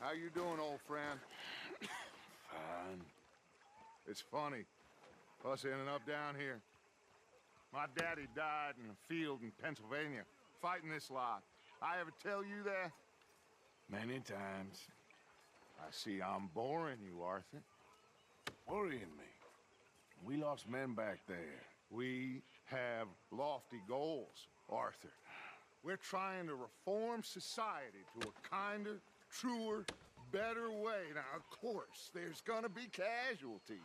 How you doing, old friend? Fine. It's funny, us ending up down here. My daddy died in a field in Pennsylvania, fighting this lot. I ever tell you that? Many times. I see I'm boring you, Arthur. Worrying me. We lost men back there. We have lofty goals, Arthur. We're trying to reform society to a kinder, truer, better way. Now, of course, there's gonna be casualties.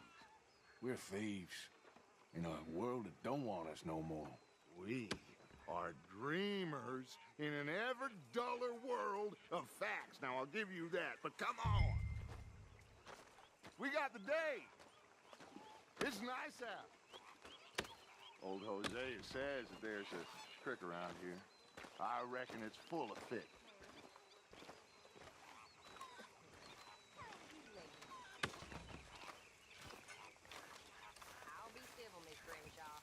We're thieves. In a world that don't want us no more. We are dreamers in an ever duller world of facts. Now, I'll give you that, but come on. We got the day. It's nice out. Old Hosea says that there's a creek around here. I reckon it's full of fish. I'll be civil, Miss Grimshaw.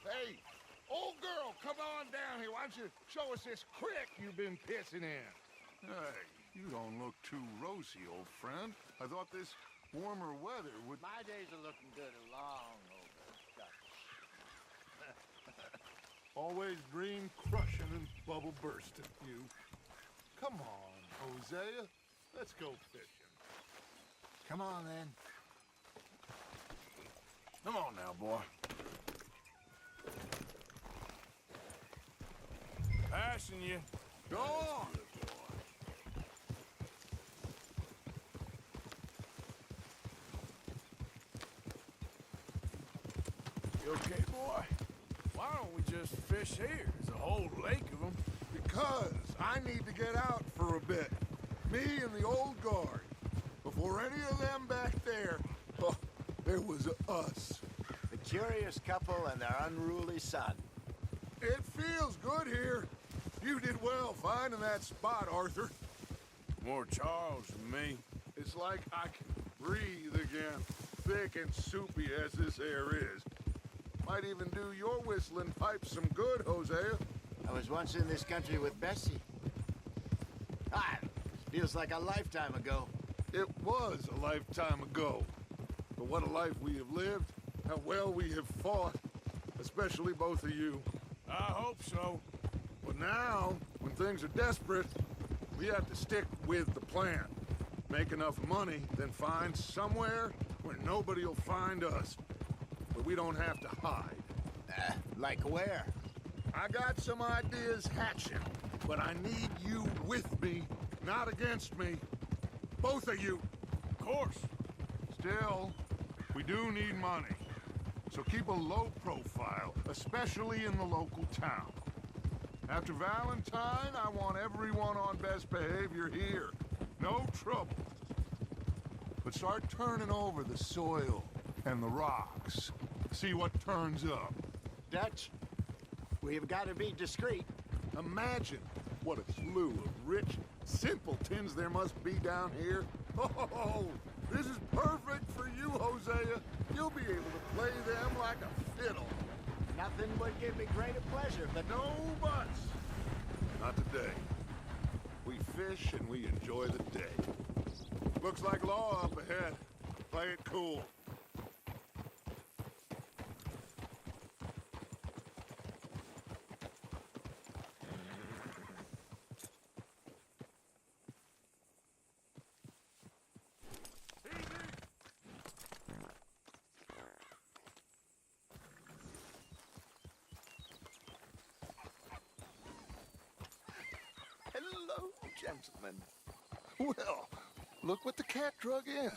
Hey, old girl, come on down here. Why don't you show us this creek you've been pissing in? Hey, you don't look too rosy, old friend. I thought this warmer weather would... My days are looking good along over. Always dream crushing and bubble bursting, you. Come on, Hosea. Let's go fishing. Come on, then. Come on now, boy. Passing you. Go on. You okay, boy? Why don't we just fish here? There's a whole lake of them. Because I need to get out for a bit. Me and the old guard. Before any of them back there, oh, there was us. The curious couple and their unruly son. It feels good here. You did well finding that spot, Arthur. More Charles than me. It's like I can breathe again, thick and soupy as this air is. Might even do your whistling pipes some good, Hosea. I was once in this country with Bessie. Feels like a lifetime ago. It was a lifetime ago. But what a life we have lived, how well we have fought, especially both of you. I hope so. But now, when things are desperate, we have to stick with the plan. Make enough money, then find somewhere where nobody will find us. Where we don't have to hide. Like where? I got some ideas hatching, but I need you with me, not against me. Both of you. Of course. Still, we do need money. So keep a low profile, especially in the local town. After Valentine, I want everyone on best behavior here. No trouble. But start turning over the soil and the rocks. See what turns up. Dutch, we've got to be discreet. Imagine what a slew of rich simpletons there must be down here. Oh, this is perfect for you, Hosea. You'll be able to play them like a fiddle. Nothing would give me greater pleasure, but No buts. Not today. We fish and we enjoy the day. Looks like law up ahead. Play it cool. Hello, gentlemen. Well, look what the cat drug in.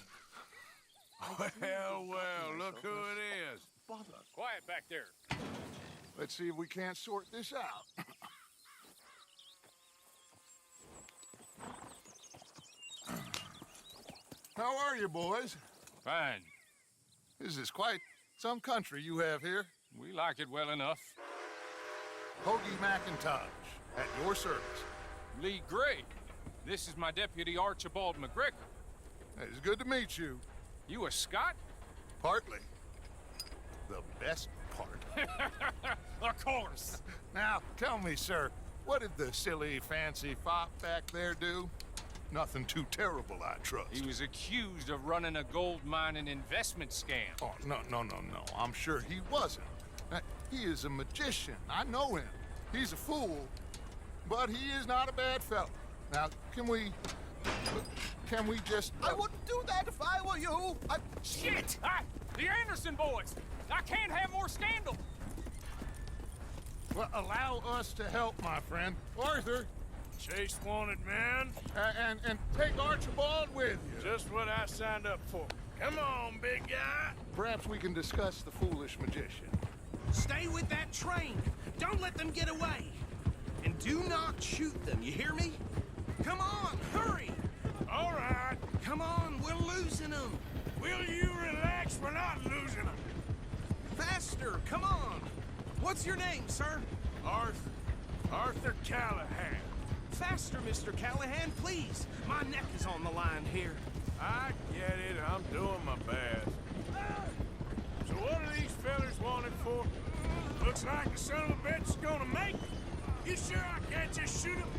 Well, look who it is. Bother. Quiet back there. Let's see if we can't sort this out. How are you, boys? Fine. This is quite some country you have here. We like it well enough. Hoagie McIntosh, at your service. Lee Gray. This is my deputy Archibald McGregor. It's good to meet you. You a Scot? Partly. The best part. Of course. Now, tell me, sir, what did the silly, fancy fop back there do? Nothing too terrible, I trust. He was accused of running a gold mining investment scam. Oh, no. I'm sure he wasn't. He is a magician. I know him. He's a fool, but he is not a bad fellow. Now, can we just... I wouldn't do that if I were you. Shit! The Anderson boys! I can't have more scandal! Well, allow us to help, my friend. Arthur, Chase wanted man. and take Archibald with you. Just what I signed up for. Come on, big guy. Perhaps we can discuss the foolish magician. Stay with that train. Don't let them get away. And do not shoot them, you hear me? Come on, hurry! All right. Come on, we're losing them. Will you relax? We're not losing them. Faster, come on. What's your name, sir? Arthur Callahan. Faster, Mr. Callahan, please. My neck is on the line here. I get it. I'm doing my best. So what are these fellas wanted for? Looks like the son of a bitch is gonna make it. You sure I can't just shoot him?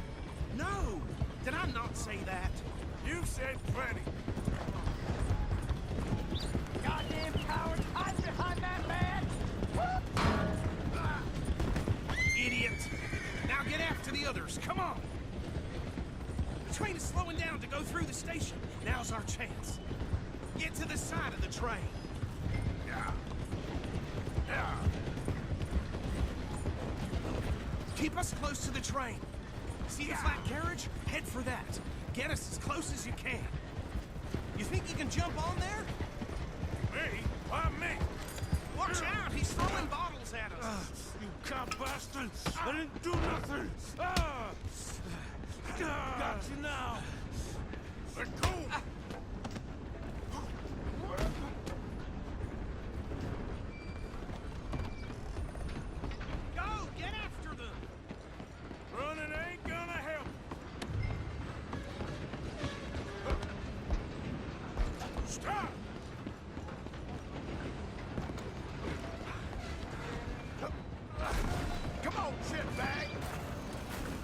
No, did I not say that? You've said plenty. Goddamn coward! Hide behind that man! Idiot! Now get after the others, come on! The train is slowing down to go through the station. Now's our chance. Get to the side of the train. Keep us close to the train. See the flat carriage? Head for that. Get us as close as you can. You think you can jump on there? Me? Why me? Watch out! He's throwing bottles at us. You cop bastard! I didn't do nothing! Got you now! Let go! Go! Get after them! Running ain't gonna help! Stop! Come on, shitbag!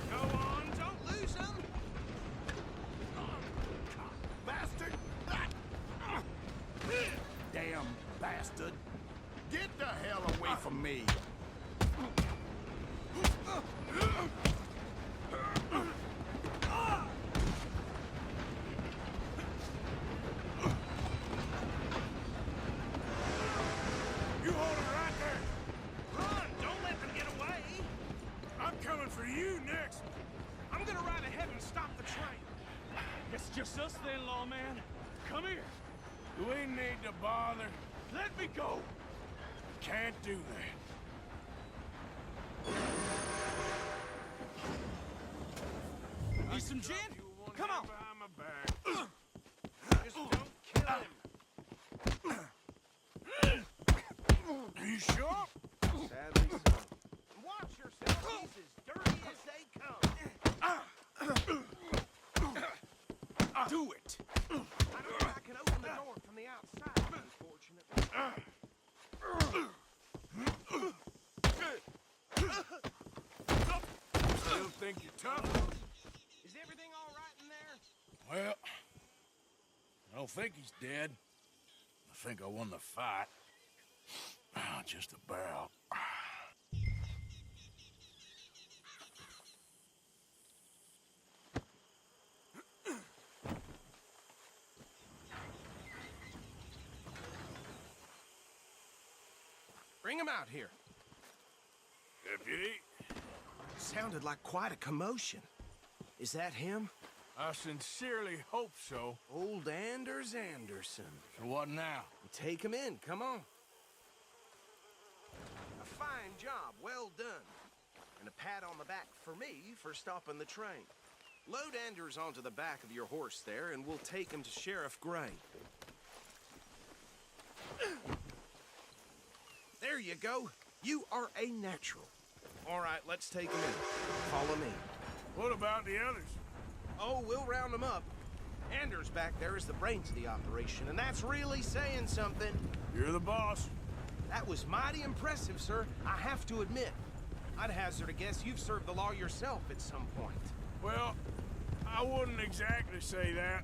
Go on, don't lose them! Bastard! Damn bastard! Get the hell away from me! You hold it right there! Run! Don't let them get away! I'm coming for you next! I'm gonna ride ahead and stop the train. It's just us then, lawman. Come here. Do we need to bother? Let me go. Can't do that. Need some gin? Come on. Behind my back. Just don't kill him. Are you sure? Sadly so. Watch yourself. He's as dirty as they come. Do it! I don't think I can open the door from the outside, unfortunately. Still think you're tough? Is everything all right in there? Well, I don't think he's dead. I think I won the fight. Just about. Bring him out here. Deputy, Sounded like quite a commotion. Is that him? I sincerely hope so. Old Anders Anderson. So what now? Take him in, come on. A fine job, well done. And a pat on the back for me for stopping the train. Load Anders onto the back of your horse there, and we'll take him to Sheriff Gray. There you go. You are a natural. All right, let's take them in. Follow me. What about the others? Oh, we'll round them up. Anders back there is the brains of the operation, and that's really saying something. You're the boss. That was mighty impressive, sir. I have to admit. I'd hazard a guess you've served the law yourself at some point. Well, I wouldn't exactly say that.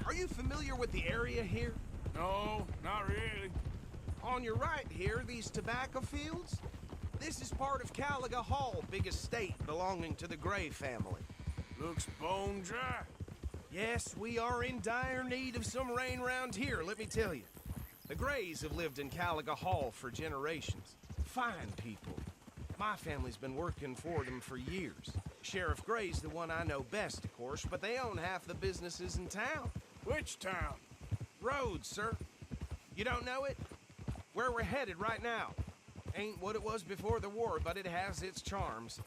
Are you familiar with the area here? No, not really. On your right here, these tobacco fields? This is part of Caliga Hall, big estate belonging to the Gray family. Looks bone dry. Yes, we are in dire need of some rain round here, let me tell you. The Grays have lived in Caliga Hall for generations. Fine people. My family's been working for them for years. Sheriff Gray's the one I know best, of course, but they own half the businesses in town. Which town? Rhodes, sir. You don't know it? Where we're headed right now. Ain't what it was before the war, but it has its charms.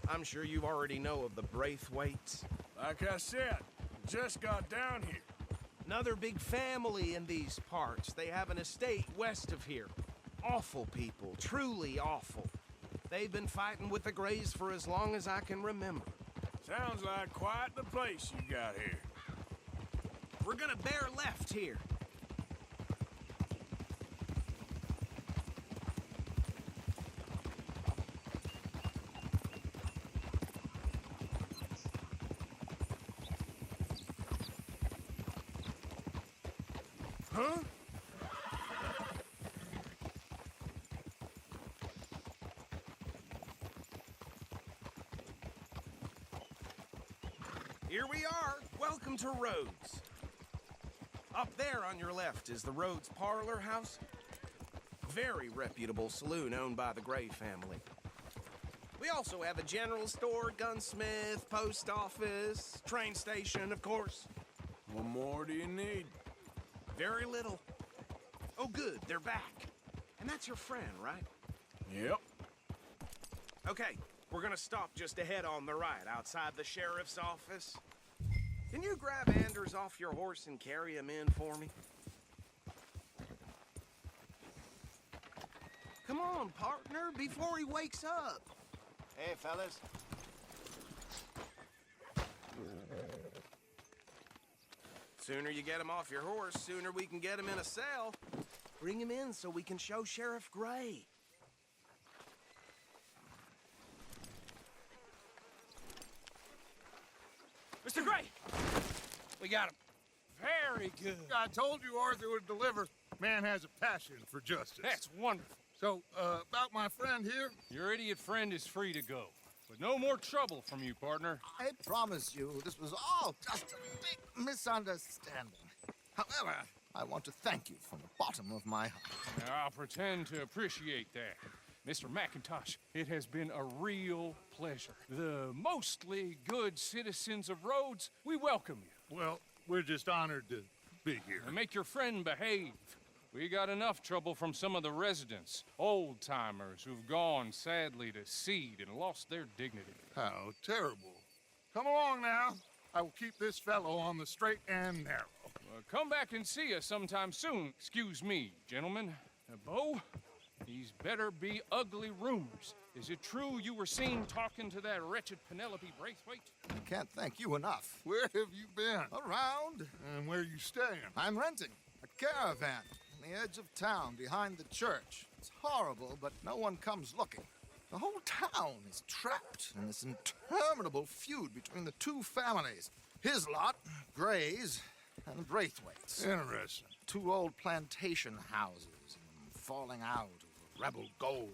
I'm sure you already know of the Braithwaites. Like I said, just got down here. Another big family in these parts. They have an estate west of here. Awful people, truly awful. They've been fighting with the Grays for as long as I can remember. Sounds like quite the place you got here. We're gonna bear left here. Huh? Here we are. Welcome to Rhodes. Up there on your left is the Rhodes Parlor House. Very reputable saloon owned by the Gray family. We also have a general store, gunsmith, post office, train station, of course. What more do you need? Very little. Oh, good, they're back. And that's your friend, right? Yep. Okay, we're gonna stop just ahead on the right, outside the sheriff's office. Can you grab Anders off your horse and carry him in for me? Come on, partner, before he wakes up. Hey, fellas. Sooner you get him off your horse, sooner we can get him in a cell. Bring him in so we can show Sheriff Gray. Mr. Gray! We got him. Very good. I told you Arthur would deliver. Man has a passion for justice. That's wonderful. So, about my friend here? Your idiot friend is free to go. But no more trouble from you, partner. I promise you, this was all just a big misunderstanding. However, I want to thank you from the bottom of my heart. Now, I'll pretend to appreciate that. Mr. McIntosh, it has been a real pleasure. The mostly good citizens of Rhodes, we welcome you. Well, we're just honored to be here. And make your friend behave. We got enough trouble from some of the residents, old-timers who've gone, sadly, to seed and lost their dignity. How terrible. Come along now. I will keep this fellow on the straight and narrow. Come back and see us sometime soon. Excuse me, gentlemen. Bo, these better be ugly rumors. Is it true you were seen talking to that wretched Penelope Braithwaite? I can't thank you enough. Where have you been? Around. And where you staying? I'm renting a caravan on the edge of town behind the church. It's horrible, but no one comes looking. The whole town is trapped in this interminable feud between the two families. His lot, Gray's, and the Braithwaites. Interesting. Two old plantation houses, and falling out over rebel gold,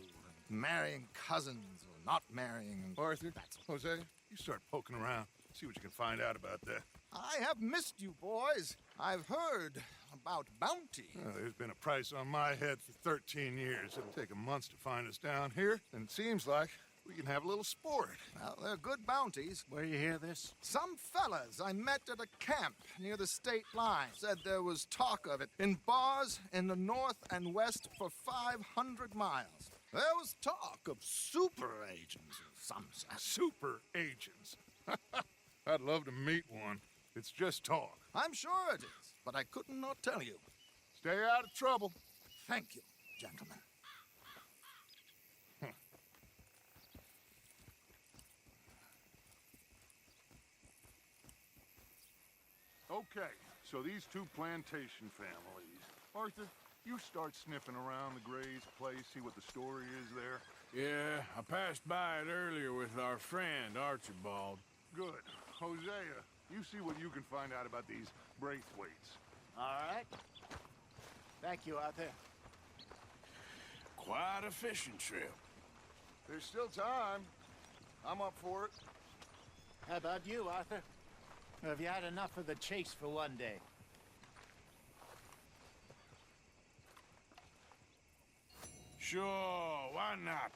and marrying cousins or not marrying. Arthur, Jose, you start poking around. See what you can find out about that. I have missed you, boys. I've heard about bounty. There's been a price on my head for 13 years. It'll take a month to find us down here, and it seems like we can have a little sport. Well, they're good bounties. Where you hear this? Some fellas I met at a camp near the state line said there was talk of it in bars in the north and west for 500 miles. There was talk of super agents of some sort. Super agents. I'd love to meet one. It's just talk. I'm sure it is, but I could not tell you. Stay out of trouble. Thank you, gentlemen. Okay, so these two plantation families. Arthur, you start sniffing around the Gray's place, see what the story is there. Yeah, I passed by it earlier with our friend, Archibald. Good. Hosea, you see what you can find out about these Braithwaites. All right. Thank you, Arthur. Quite a fishing trip. There's still time. I'm up for it. How about you, Arthur? Or have you had enough of the chase for one day? Sure, why not?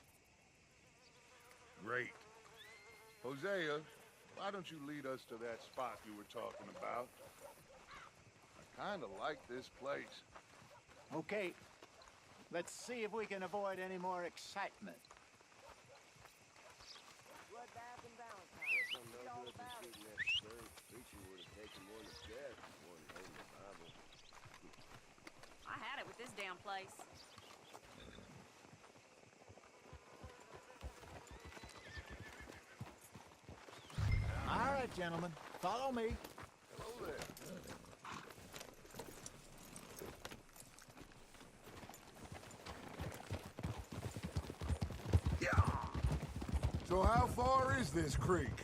Great. Hosea, why don't you lead us to that spot you were talking about? I kind of like this place. Okay. Let's see if we can avoid any more excitement. I had it with this damn place. All right, gentlemen. Follow me. Hello there. So how far is this creek?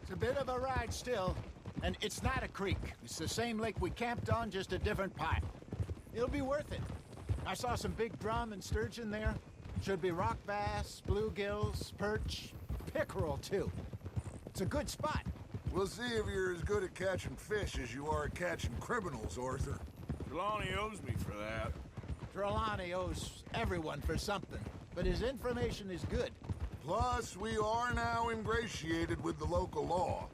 It's a bit of a ride still. And it's not a creek. It's the same lake we camped on, just a different part. It'll be worth it. I saw some big drum and sturgeon there. Should be rock bass, bluegills, perch, pickerel, too. It's a good spot. We'll see if you're as good at catching fish as you are at catching criminals, Arthur. Trelawney owes me for that. Trelawney owes everyone for something, but his information is good. Plus, we are now ingratiated with the local law.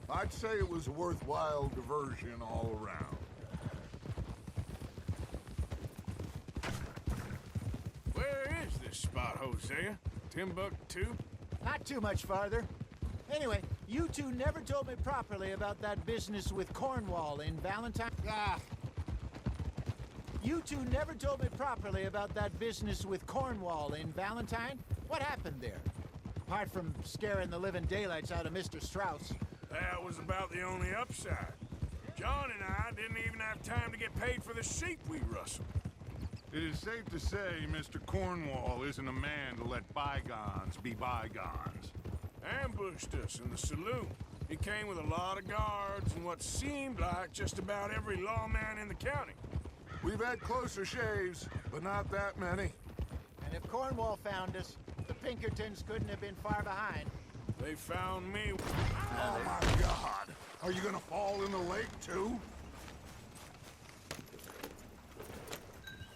I'd say it was a worthwhile diversion all around. Where is this spot, Hosea? Timbuktu? Not too much farther. Anyway, you two never told me properly about that business with Cornwall in Valentine. You two never told me properly about that business with Cornwall in Valentine. What happened there? Apart from scaring the living daylights out of Mr. Strauss. That was about the only upside. John and I didn't even have time to get paid for the sheep we rustled. It is safe to say Mr. Cornwall isn't a man to let bygones be bygones. Ambushed us in the saloon. He came with a lot of guards and what seemed like just about every lawman in the county. We've had closer shaves, but not that many. And if Cornwall found us, the Pinkertons couldn't have been far behind. They found me. Oh my God! Are you gonna fall in the lake too?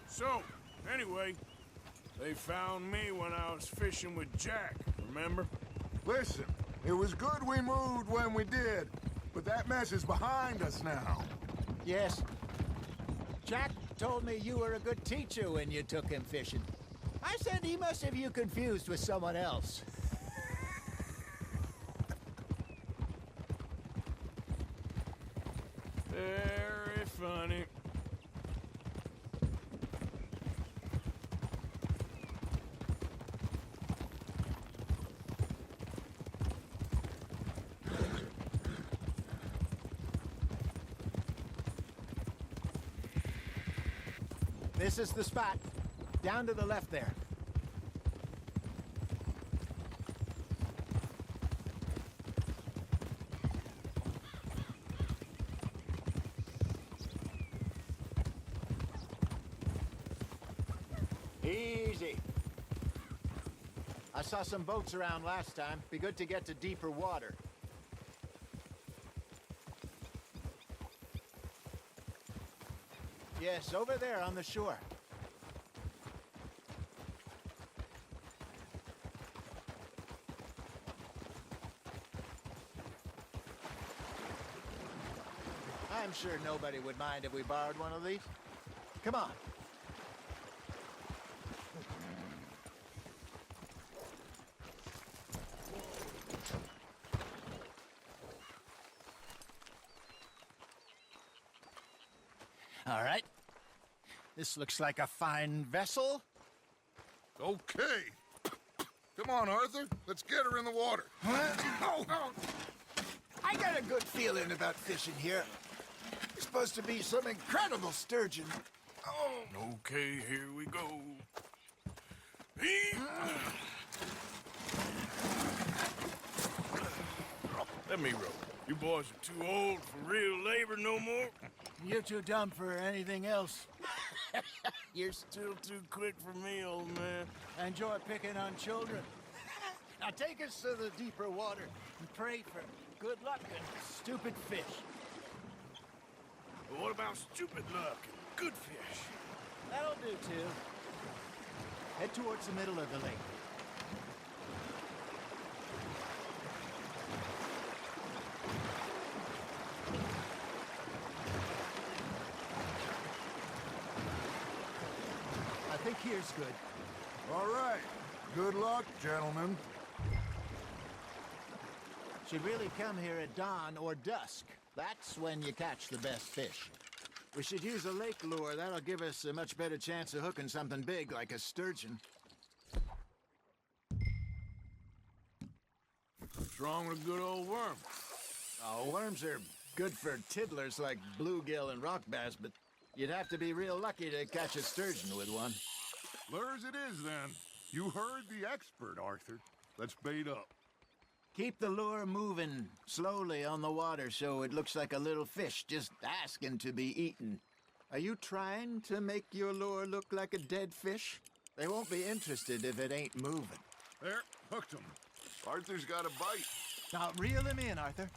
So, anyway, they found me when I was fishing with Jack, remember? Listen, it was good we moved when we did, but that mess is behind us now. Yes. Jack told me you were a good teacher when you took him fishing. I said he must have you confused with someone else. Very funny. This is the spot. Down to the left there. Easy. I saw some boats around last time. Be good to get to deeper water. Yes, over there on the shore. I'm sure nobody would mind if we borrowed one of these. Come on. All right. This looks like a fine vessel. Okay. Come on, Arthur. Let's get her in the water. Huh? Oh. I got a good feeling about fishing here. You're supposed to be some incredible sturgeon. Oh. Okay, here we go. Let me row. You boys are too old for real labor no more. You're too dumb for anything else. You're still too quick for me, old man. I enjoy picking on children. Now take us to the deeper water and pray for good luck and stupid fish. But what about stupid luck and good fish? That'll do, too. Head towards the middle of the lake. I think here's good. All right. Good luck, gentlemen. Should really come here at dawn or dusk. That's when you catch the best fish. We should use a lake lure. That'll give us a much better chance of hooking something big like a sturgeon. What's wrong with a good old worm? Oh, worms are good for tiddlers like bluegill and rock bass, but you'd have to be real lucky to catch a sturgeon with one. Lures it is, then. You heard the expert, Arthur. Let's bait up. Keep the lure moving slowly on the water so it looks like a little fish just asking to be eaten. Are you trying to make your lure look like a dead fish? They won't be interested if it ain't moving. There, hooked him. Arthur's got a bite. Now reel him in, Arthur.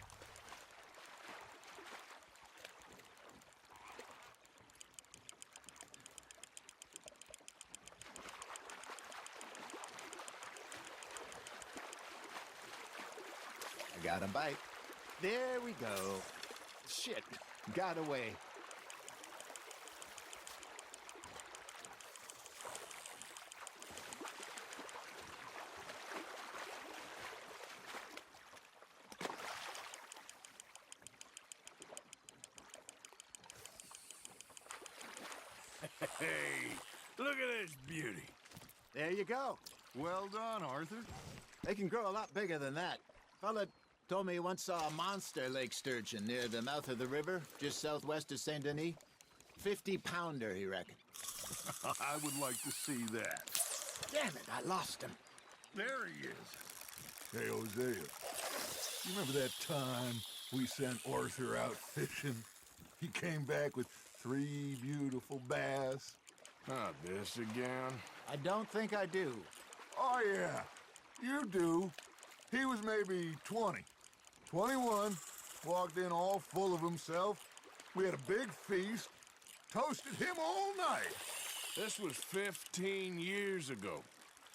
I got a bite. There we go. Shit, got away. Hey, look at this beauty. There you go. Well done, Arthur. They can grow a lot bigger than that. Fella told me he once saw a monster lake sturgeon near the mouth of the river, just southwest of Saint Denis. 50-pounder, he reckoned. I would like to see that. Damn it, I lost him. There he is. Hey, Hosea, you remember that time we sent Arthur out fishing? He came back with 3 beautiful bass. Not this again. I don't think I do. Oh, yeah, you do. He was maybe 20, 21, walked in all full of himself. We had a big feast, toasted him all night. This was 15 years ago.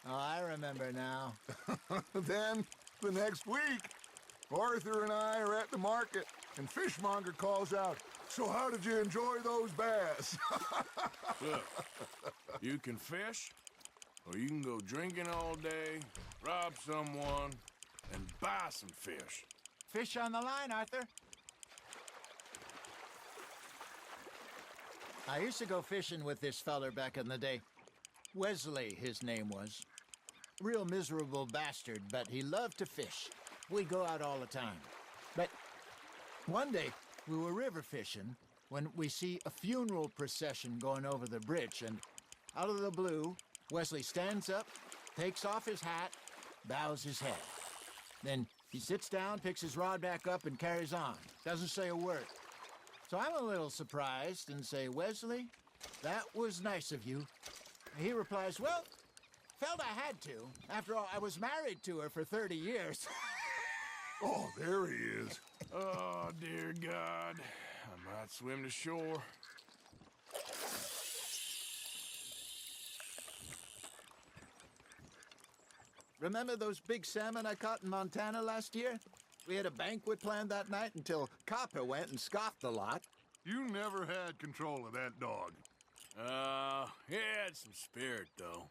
Oh, I remember now. Then, the next week, Arthur and I are at the market, and Fishmonger calls out, "So how did you enjoy those bass?" Look, you can fish, or you can go drinking all day, rob someone, and buy some fish. Fish on the line, Arthur. I used to go fishing with this feller back in the day. Wesley, his name was. Real miserable bastard, but he loved to fish. We'd go out all the time. But one day, we were river fishing when we see a funeral procession going over the bridge, and out of the blue, Wesley stands up, takes off his hat, bows his head. Then he sits down, picks his rod back up, and carries on. Doesn't say a word. So I'm a little surprised and say, "Wesley, that was nice of you." And he replies, "Well, felt I had to. After all, I was married to her for 30 years. Oh, there he is. Oh, dear God. I might swim to shore. Remember those big salmon I caught in Montana last year? We had a banquet planned that night until Copper went and scoffed the lot. You never had control of that dog. He had some spirit, though.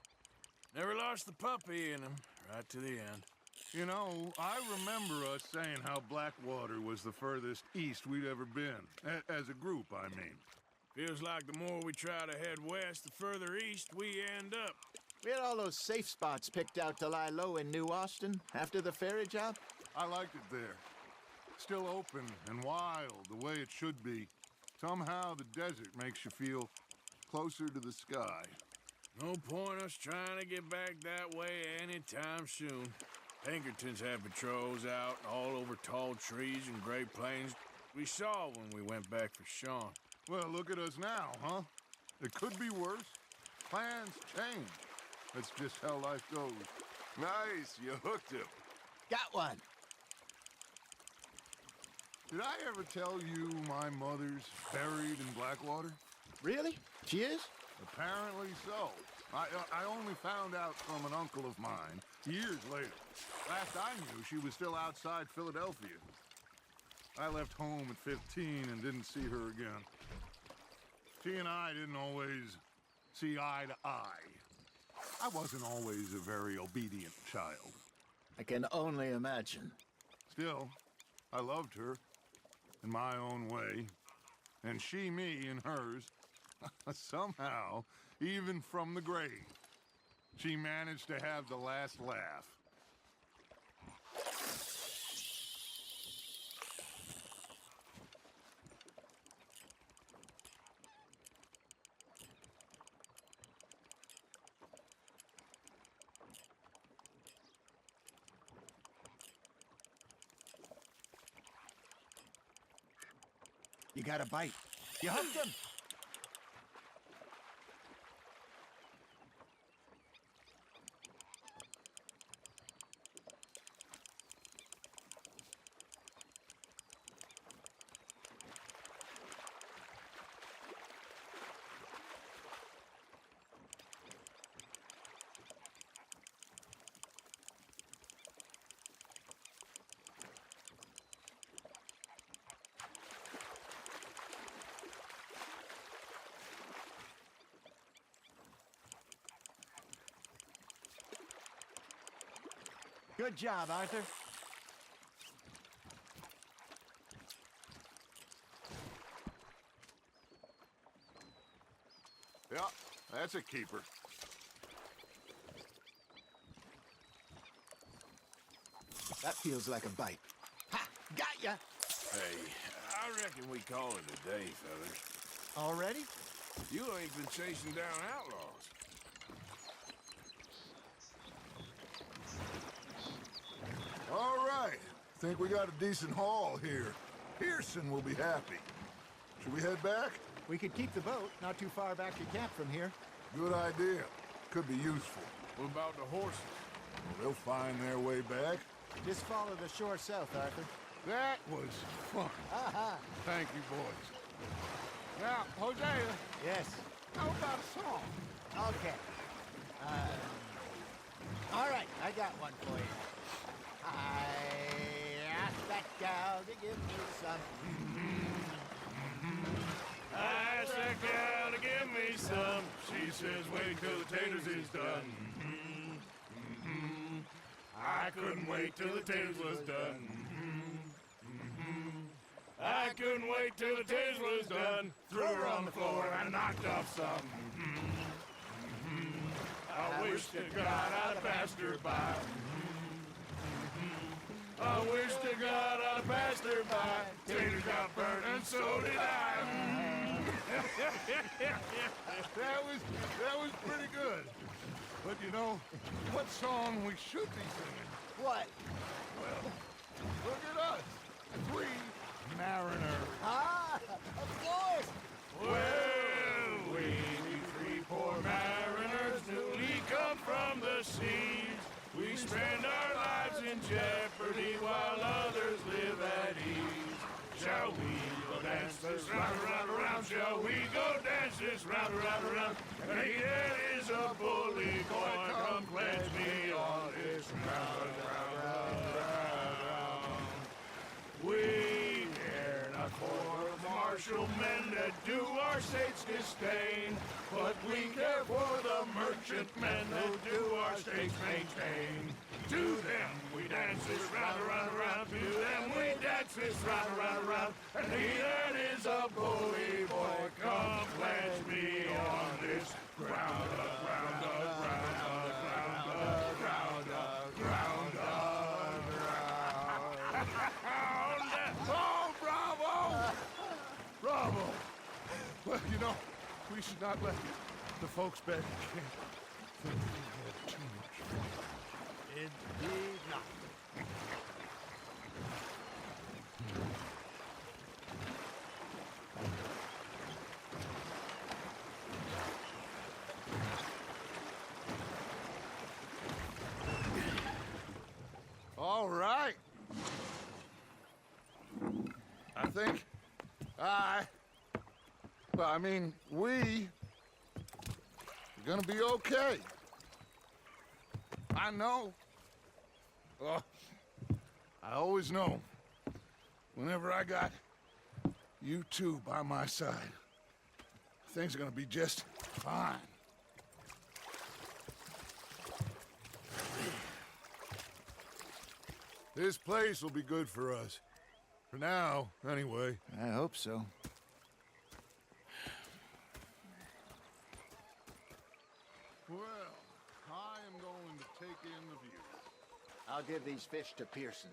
Never lost the puppy in him, right to the end. You know, I remember us saying how Blackwater was the furthest east we'd ever been. As a group, I mean. Feels like the more we try to head west, the further east we end up. We had all those safe spots picked out to lie low in New Austin after the ferry job. I liked it there. Still open and wild, the way it should be. Somehow the desert makes you feel closer to the sky. No point us trying to get back that way anytime soon. Pinkertons had patrols out all over tall trees and Great Plains. We saw when we went back for Sean. Well, look at us now, huh? It could be worse. Plans change. That's just how life goes. Nice, you hooked him. Got one. Did I ever tell you my mother's buried in Blackwater? Really? She is? Apparently so. I only found out from an uncle of mine years later. Last I knew, she was still outside Philadelphia. I left home at 15 and didn't see her again. She and I didn't always see eye to eye. I wasn't always a very obedient child. I can only imagine. Still, I loved her in my own way, and she me in hers. Somehow, even from the grave, she managed to have the last laugh. You got a bite. You hooked him. Good job, Arthur. Yeah, that's a keeper. That feels like a bite. Ha! Got ya! Hey, I reckon we call it a day, fellas. Already? You ain't been chasing down outlaws. All right. Think we got a decent haul here. Pearson will be happy. Should we head back? We could keep the boat not too far back to camp from here. Good idea. Could be useful. What about the horses? They'll find their way back. Just follow the shore south, Arthur. That was fun. Aha! Thank you, boys. Now, Hosea, Yes. how about a song? Okay. All right, I got one for you. I asked that gal to give me some. I asked that gal to give me some. She says, wait till the taters is done. I couldn't wait till the taters was done. I couldn't wait till the taters was done. Threw her on the floor and knocked off some. I wish to God I'd passed her by. I wish to God I'd passed her by. Taters got burnt and so did I. That was pretty good. But you know, what song we should be singing? What? Well, look at us. 3 mariners. Ah, of course. Well, we 3 poor mariners newly come from the seas. We spend our lives in jeopardy while others live at ease. Shall we go dance this round, around, around? Shall we go dance this round, around, around? And here is a bully boy, come pledge me on this round, round, round, round. We care not for martial men that do our state's disdain, but we care for the merchant men that do our state's maintain. To them we dance this round, around, around. To them we dance this round, around, around. And he that is a bully boy, come pledge me on this ground up, ground up, ground up, ground up, ground up, ground up, ground up. Oh, bravo! Bravo! We should not let the folks back in camp think we have too much fun. Indeed not. All right. I think we're gonna be okay. I know. I always know. Whenever I got you two by my side, things are gonna be just fine. This place will be good for us. For now, anyway. I hope so. Well, I am going to take in the view. I'll give these fish to Pearson.